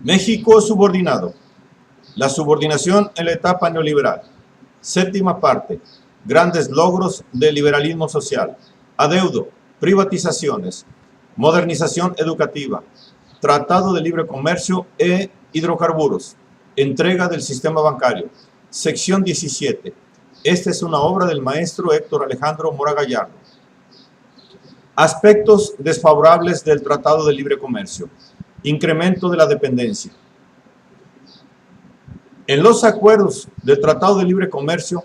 México subordinado. La subordinación en la etapa neoliberal. Séptima parte. Grandes logros del liberalismo social. Adeudo. Privatizaciones. Modernización educativa. Tratado de libre comercio e hidrocarburos. Entrega del sistema bancario. Sección 17. Esta es una obra del maestro Héctor Alejandro Mora Gallardo. Aspectos desfavorables del Tratado de Libre Comercio. Incremento de la dependencia. En los acuerdos del Tratado de Libre Comercio,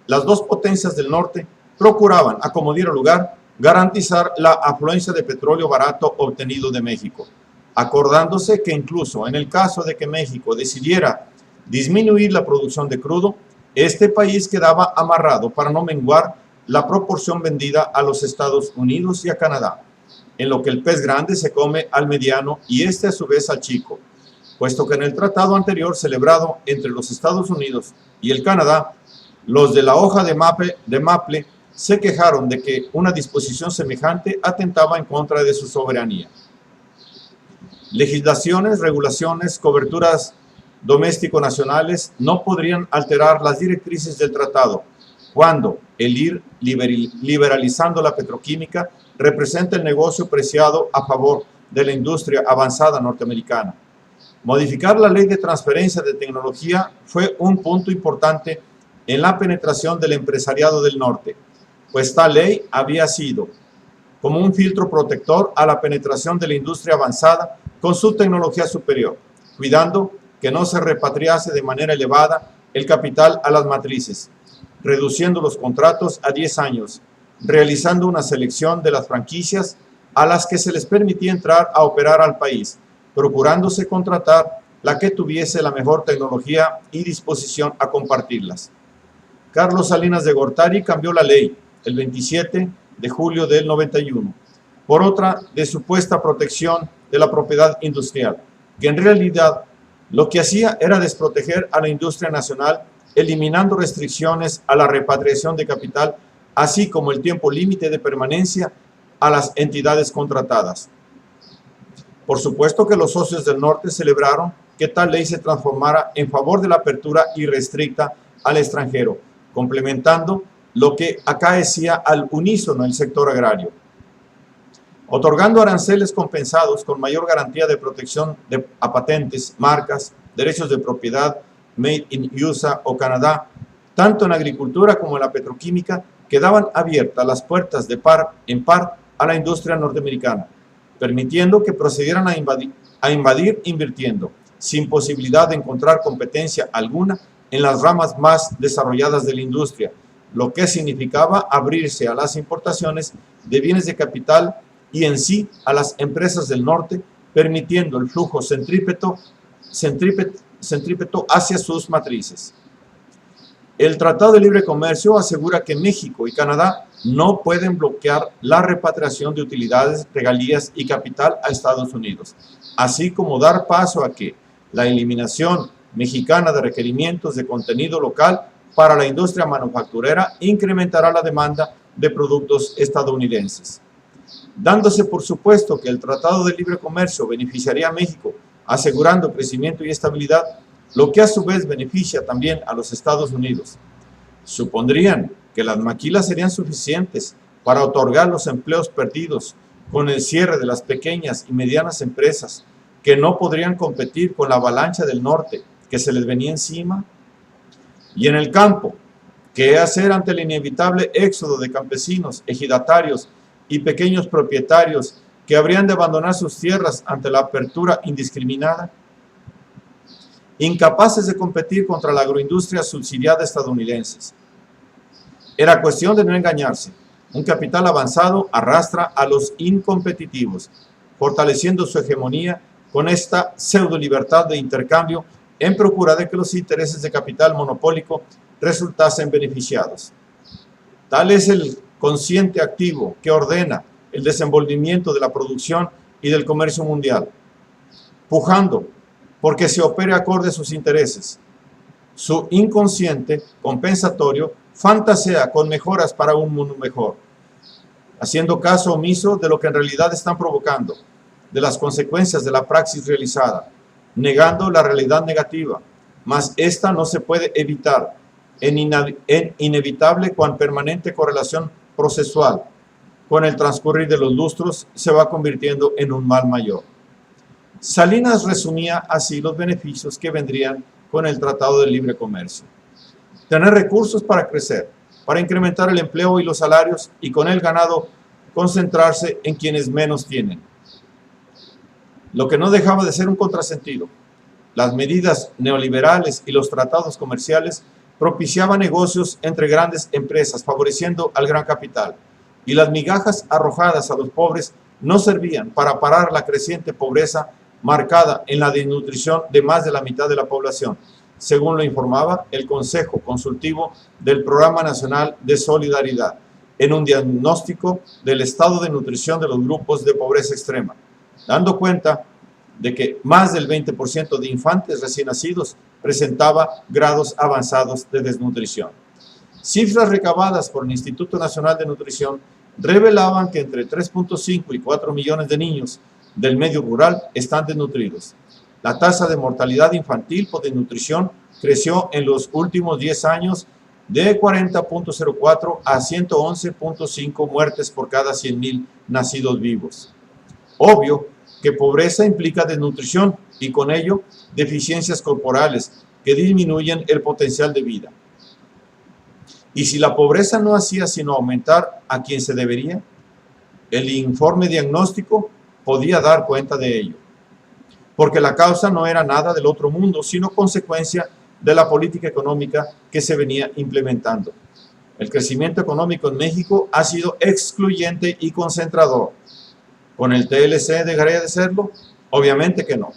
las dos potencias del norte procuraban, a como diera lugar, garantizar la afluencia de petróleo barato obtenido de México, acordándose que incluso en el caso de que México decidiera disminuir la producción de crudo, este país quedaba amarrado para no menguar la proporción vendida a los Estados Unidos y a Canadá, en lo que el pez grande se come al mediano y este a su vez al chico, puesto que en el tratado anterior celebrado entre los Estados Unidos y el Canadá, los de la hoja de Maple se quejaron de que una disposición semejante atentaba en contra de su soberanía. Legislaciones, regulaciones, coberturas doméstico-nacionales no podrían alterar las directrices del tratado, cuando el ir liberalizando la petroquímica representa el negocio preciado a favor de la industria avanzada norteamericana. Modificar la ley de transferencia de tecnología fue un punto importante en la penetración del empresariado del norte, pues tal ley había sido como un filtro protector a la penetración de la industria avanzada con su tecnología superior, cuidando que no se repatriase de manera elevada el capital a las matrices, reduciendo los contratos a 10 años, realizando una selección de las franquicias a las que se les permitía entrar a operar al país, procurándose contratar la que tuviese la mejor tecnología y disposición a compartirlas. Carlos Salinas de Gortari cambió la ley el 27 de julio del 91 por otra de supuesta protección de la propiedad industrial, que en realidad lo que hacía era desproteger a la industria nacional, eliminando restricciones a la repatriación de capital, así como el tiempo límite de permanencia a las entidades contratadas. Por supuesto que los socios del norte celebraron que tal ley se transformara en favor de la apertura irrestricta al extranjero, complementando lo que acaecía al unísono el sector agrario, otorgando aranceles compensados con mayor garantía de protección a patentes, marcas, derechos de propiedad, Made in USA o Canadá, tanto en agricultura como en la petroquímica, quedaban abiertas las puertas de par en par a la industria norteamericana, permitiendo que procedieran a invadir invirtiendo, sin posibilidad de encontrar competencia alguna en las ramas más desarrolladas de la industria, lo que significaba abrirse a las importaciones de bienes de capital y en sí a las empresas del norte, permitiendo el flujo centrípeto hacia sus matrices. El Tratado de Libre Comercio asegura que México y Canadá no pueden bloquear la repatriación de utilidades, regalías y capital a Estados Unidos, así como dar paso a que la eliminación mexicana de requerimientos de contenido local para la industria manufacturera incrementará la demanda de productos estadounidenses. Dándose por supuesto que el Tratado de Libre Comercio beneficiaría a México, asegurando crecimiento y estabilidad, lo que a su vez beneficia también a los Estados Unidos. Supondrían que las maquilas serían suficientes para otorgar los empleos perdidos con el cierre de las pequeñas y medianas empresas que no podrían competir con la avalancha del norte que se les venía encima. Y en el campo, ¿qué hacer ante el inevitable éxodo de campesinos, ejidatarios y pequeños propietarios que habrían de abandonar sus tierras ante la apertura indiscriminada? Incapaces de competir contra la agroindustria subsidiada estadounidense. Era cuestión de no engañarse. Un capital avanzado arrastra a los incompetitivos, fortaleciendo su hegemonía con esta pseudo libertad de intercambio en procura de que los intereses de capital monopólico resultasen beneficiados. Tal es el consciente activo que ordena el desenvolvimiento de la producción y del comercio mundial, pujando porque se opere acorde a sus intereses. Su inconsciente compensatorio fantasea con mejoras para un mundo mejor, haciendo caso omiso de lo que en realidad están provocando, de las consecuencias de la praxis realizada, negando la realidad negativa, mas esta no se puede evitar en inevitable con permanente correlación procesual. Con el transcurrir de los lustros se va convirtiendo en un mal mayor. Salinas resumía así los beneficios que vendrían con el Tratado de Libre Comercio. Tener recursos para crecer, para incrementar el empleo y los salarios, y con el ganado concentrarse en quienes menos tienen. Lo que no dejaba de ser un contrasentido. Las medidas neoliberales y los tratados comerciales propiciaban negocios entre grandes empresas, favoreciendo al gran capital, y las migajas arrojadas a los pobres no servían para parar la creciente pobreza marcada en la desnutrición de más de la mitad de la población, según lo informaba el Consejo Consultivo del Programa Nacional de Solidaridad, en un diagnóstico del estado de nutrición de los grupos de pobreza extrema, dando cuenta de que más del 20% de infantes recién nacidos presentaba grados avanzados de desnutrición. Cifras recabadas por el Instituto Nacional de Nutrición revelaban que entre 3.5 y 4 millones de niños del medio rural están desnutridos. La tasa de mortalidad infantil por desnutrición creció en los últimos 10 años de 40.04 a 111.5 muertes por cada 100.000 nacidos vivos. Obvio que pobreza implica desnutrición y con ello deficiencias corporales que disminuyen el potencial de vida. Y si la pobreza no hacía sino aumentar a quien se debería, el informe diagnóstico podía dar cuenta de ello, porque la causa no era nada del otro mundo, sino consecuencia de la política económica que se venía implementando. El crecimiento económico en México ha sido excluyente y concentrador. ¿Con el TLC dejaría de serlo? Obviamente que no.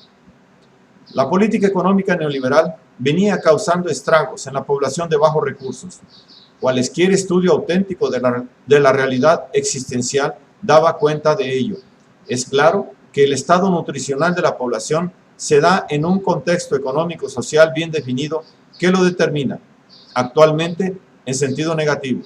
La política económica neoliberal venía causando estragos en la población de bajos recursos. Cualesquier estudio auténtico de la realidad existencial daba cuenta de ello. Es claro que el estado nutricional de la población se da en un contexto económico-social bien definido que lo determina, actualmente en sentido negativo.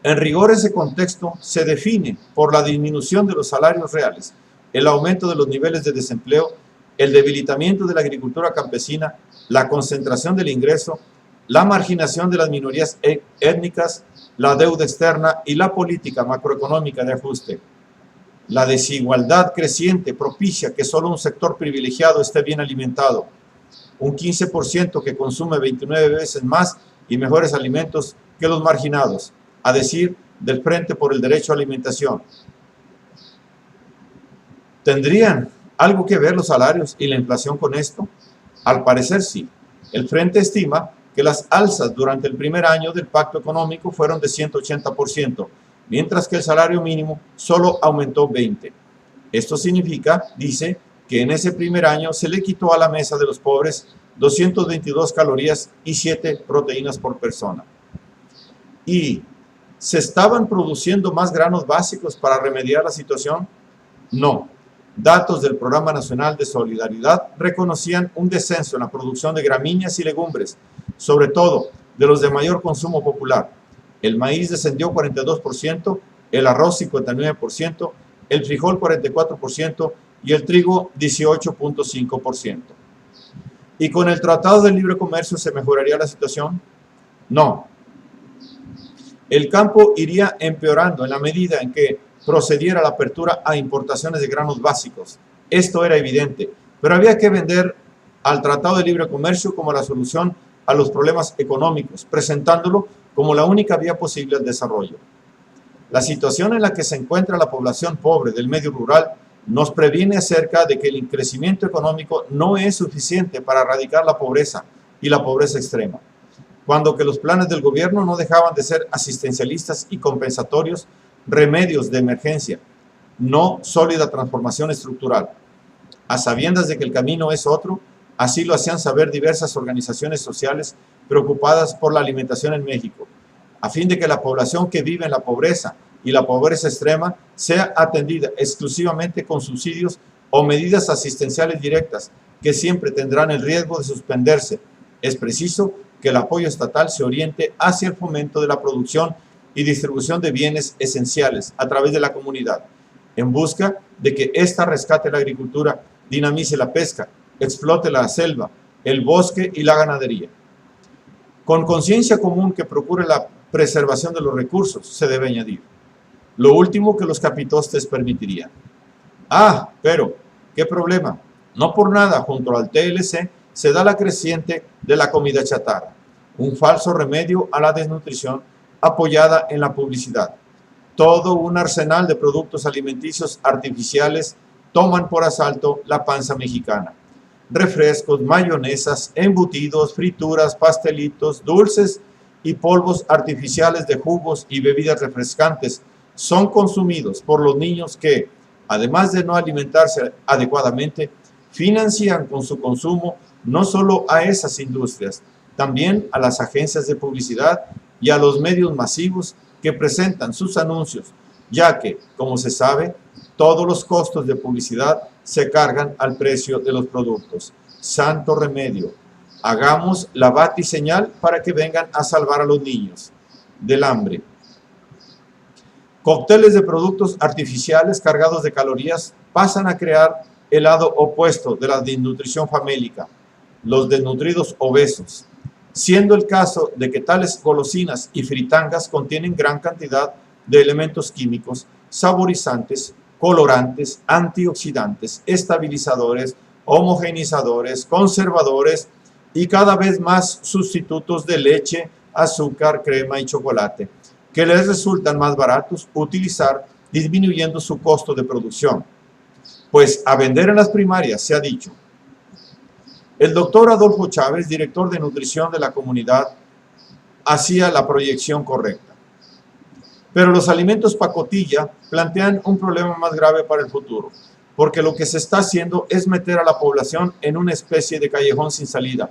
En rigor, ese contexto se define por la disminución de los salarios reales, el aumento de los niveles de desempleo, el debilitamiento de la agricultura campesina, la concentración del ingreso, la marginación de las minorías étnicas, la deuda externa y la política macroeconómica de ajuste. La desigualdad creciente propicia que solo un sector privilegiado esté bien alimentado, un 15% que consume 29 veces más y mejores alimentos que los marginados, a decir del Frente por el Derecho a la Alimentación. ¿Tendrían algo que ver los salarios y la inflación con esto? Al parecer sí. El Frente estima que las alzas durante el primer año del pacto económico fueron de 180%, mientras que el salario mínimo solo aumentó 20%. Esto significa, dice, que en ese primer año se le quitó a la mesa de los pobres 222 calorías y 7 proteínas por persona. ¿Y se estaban produciendo más granos básicos para remediar la situación? No. Datos del Programa Nacional de Solidaridad reconocían un descenso en la producción de gramíneas y legumbres, sobre todo de los de mayor consumo popular. El maíz descendió 42%, el arroz 59%, el frijol 44% y el trigo 18.5%. ¿Y con el Tratado de Libre Comercio se mejoraría la situación? No. El campo iría empeorando en la medida en que procediera la apertura a importaciones de granos básicos. Esto era evidente, pero había que vender al Tratado de Libre Comercio como la solución a los problemas económicos, presentándolo como la única vía posible al desarrollo. La situación en la que se encuentra la población pobre del medio rural nos previene acerca de que el crecimiento económico no es suficiente para erradicar la pobreza y la pobreza extrema, cuando que los planes del gobierno no dejaban de ser asistencialistas y compensatorios, remedios de emergencia, no sólida transformación estructural. A sabiendas de que el camino es otro, así lo hacían saber diversas organizaciones sociales preocupadas por la alimentación en México, a fin de que la población que vive en la pobreza y la pobreza extrema sea atendida exclusivamente con subsidios o medidas asistenciales directas que siempre tendrán el riesgo de suspenderse. Es preciso que el apoyo estatal se oriente hacia el fomento de la producción y distribución de bienes esenciales a través de la comunidad, en busca de que ésta rescate la agricultura dinamice la pesca, explote la selva, el bosque y la ganadería. Con conciencia común que procure la preservación de los recursos, se debe añadir. Lo último que los capitostes permitirían. Ah, pero, ¿qué problema? No por nada, junto al TLC, se da la creciente de la comida chatarra, un falso remedio a la desnutrición apoyada en la publicidad. Todo un arsenal de productos alimenticios artificiales toman por asalto la panza mexicana. Refrescos, mayonesas, embutidos, frituras, pastelitos, dulces y polvos artificiales de jugos y bebidas refrescantes son consumidos por los niños que, además de no alimentarse adecuadamente, financian con su consumo no solo a esas industrias, también a las agencias de publicidad y a los medios masivos que presentan sus anuncios, ya que, como se sabe, todos los costos de publicidad se cargan al precio de los productos. Santo remedio. Hagamos la batiseñal para que vengan a salvar a los niños del hambre. Cócteles de productos artificiales cargados de calorías pasan a crear el lado opuesto de la desnutrición famélica, los desnutridos obesos, siendo el caso de que tales golosinas y fritangas contienen gran cantidad de elementos químicos, saborizantes, colorantes, antioxidantes, estabilizadores, homogeneizadores, conservadores y cada vez más sustitutos de leche, azúcar, crema y chocolate, que les resultan más baratos utilizar, disminuyendo su costo de producción. Pues a vender en las primarias, se ha dicho. El doctor Adolfo Chávez, director de nutrición de la comunidad, hacía la proyección correcta. Pero los alimentos pacotilla plantean un problema más grave para el futuro, porque lo que se está haciendo es meter a la población en una especie de callejón sin salida,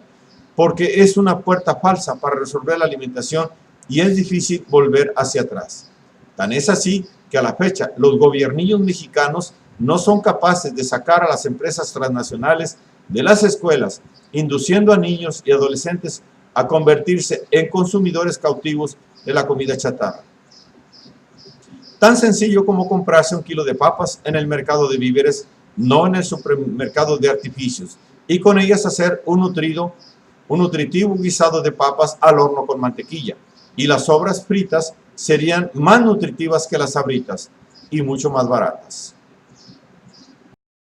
porque es una puerta falsa para resolver la alimentación y es difícil volver hacia atrás. Tan es así que a la fecha los gobiernillos mexicanos no son capaces de sacar a las empresas transnacionales de las escuelas, induciendo a niños y adolescentes a convertirse en consumidores cautivos de la comida chatarra. Tan sencillo como comprarse un kilo de papas en el mercado de víveres, no en el supermercado de artificios, y con ellas hacer un nutritivo guisado de papas al horno con mantequilla, y las sobras fritas serían más nutritivas que las sabritas y mucho más baratas.